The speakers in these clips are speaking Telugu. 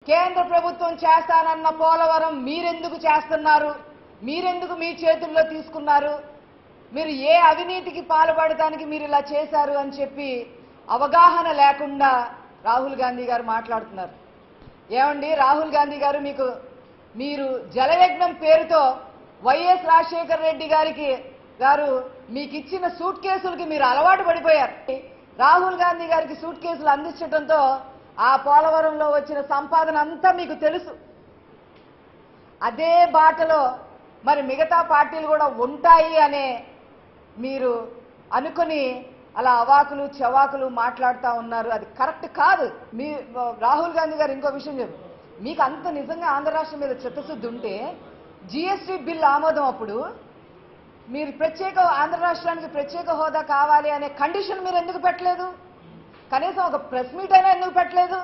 కేంద్ర ప్రభుత్వం చేస్తానన్న పోలవరం మీరెందుకు చేస్తున్నారు? మీరెందుకు మీ చేతుల్లో తీసుకున్నారు? మీరు ఏ అవినీతికి పాల్పడటానికి మీరు ఇలా చేశారు అని చెప్పి అవగాహన లేకుండా రాహుల్ గాంధీ గారు మాట్లాడుతున్నారు. ఏమండి రాహుల్ గాంధీ గారు, మీరు జలయజ్ఞం పేరుతో వైఎస్ రాజశేఖర రెడ్డి గారు మీకు ఇచ్చిన సూట్ కేసులకి మీరు అలవాటు పడిపోయారు. రాహుల్ గాంధీ గారికి సూట్ కేసులు అందించడంతో ఆ పోలవరంలో వచ్చిన సంపాదన అంతా మీకు తెలుసు. అదే బాటలో మరి మిగతా పార్టీలు కూడా ఉంటాయి అనే మీరు అనుకుని అలా అవాకులు చవాకులు మాట్లాడుతూ ఉన్నారు. అది కరెక్ట్ కాదు. రాహుల్ గాంధీ గారు ఇంకో విషయం చెప్పు, మీకు అంత నిజంగా ఆంధ్ర రాష్ట్రం మీద చిత్తశుద్ధి ఉంటే జిఎస్టీ బిల్ ఆమోదం అప్పుడు మీరు ఆంధ్ర రాష్ట్రానికి ప్రత్యేక హోదా కావాలి అనే కండిషన్ మీరు ఎందుకు పెట్టలేదు? కనీసం ఒక ప్రెస్ మీట్ అయినా ఎందుకు పెట్టలేదు?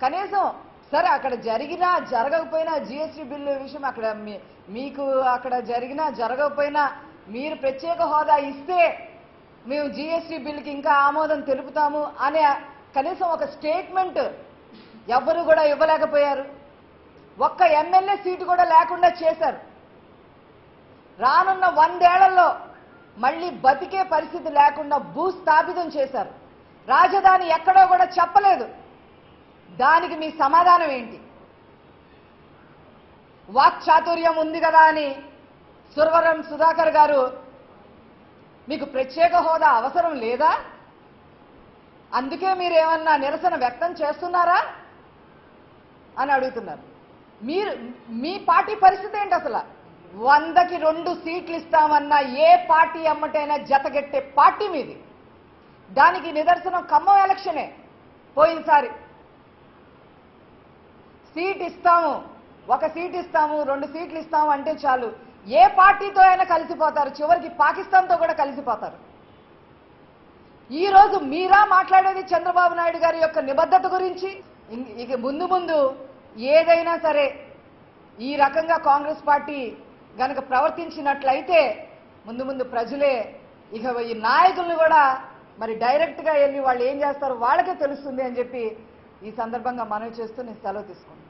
కనీసం సరే అక్కడ జరిగినా జరగకపోయినా జిఎస్టీ బిల్లు విషయం మీకు అక్కడ జరిగినా జరగకపోయినా మీరు ప్రత్యేక హోదా ఇస్తే మేము జిఎస్టీ బిల్లుకి ఇంకా ఆమోదం తెలుపుతాము అనే కనీసం ఒక స్టేట్మెంట్ ఎవ్వరూ కూడా ఇవ్వలేకపోయారు. ఒక్క ఎమ్మెల్యే సీటు కూడా లేకుండా చేశారు. రానున్న 100 ఏళ్లలో మళ్ళీ బతికే పరిస్థితి లేకుండా భూస్థాపితం చేశారు. రాజధాని ఎక్కడో కూడా చెప్పలేదు. దానికి మీ సమాధానం ఏంటి? వాక్చాతుర్యం ఉంది కదా అని సురవరం సుధాకర్ గారు మీకు ప్రత్యేక హోదా అవసరం లేదా, అందుకే మీరు ఏమన్నా నిరసన వ్యక్తం చేస్తున్నారా అని అడుగుతున్నారు. మీ పార్టీ పరిస్థితి ఏంటి అసలు? 100కి 2 సీట్లు ఇస్తామన్నా ఏ పార్టీ అమ్మటైనా జతగెట్టే పార్టీ మీది. దానికి నిదర్శనం ఖమ్మం ఎలక్షనే. పోయినసారి సీట్ ఇస్తాము, 1 సీట్ ఇస్తాము, 2 సీట్లు ఇస్తాము అంటే చాలు ఏ పార్టీతో అయినా కలిసిపోతారు, చివరికి పాకిస్తాన్తో కూడా కలిసిపోతారు. ఈ రోజు మీరా మాట్లాడేది చంద్రబాబు నాయుడు గారి యొక్క నిబద్ధత గురించి. ఇక ముందు ఏదైనా సరే ఈ రకంగా కాంగ్రెస్ పార్టీ గనక ప్రవర్తించినట్లయితే ముందు ప్రజలే ఇక ఈ నాయకులను కూడా మరి డైరెక్ట్గా వెళ్ళి వాళ్ళు ఏం చేస్తారో వాళ్ళకే తెలుస్తుంది అని చెప్పి ఈ సందర్భంగా మనవి చేస్తూ నేను సెలవు తీసుకుంటాను.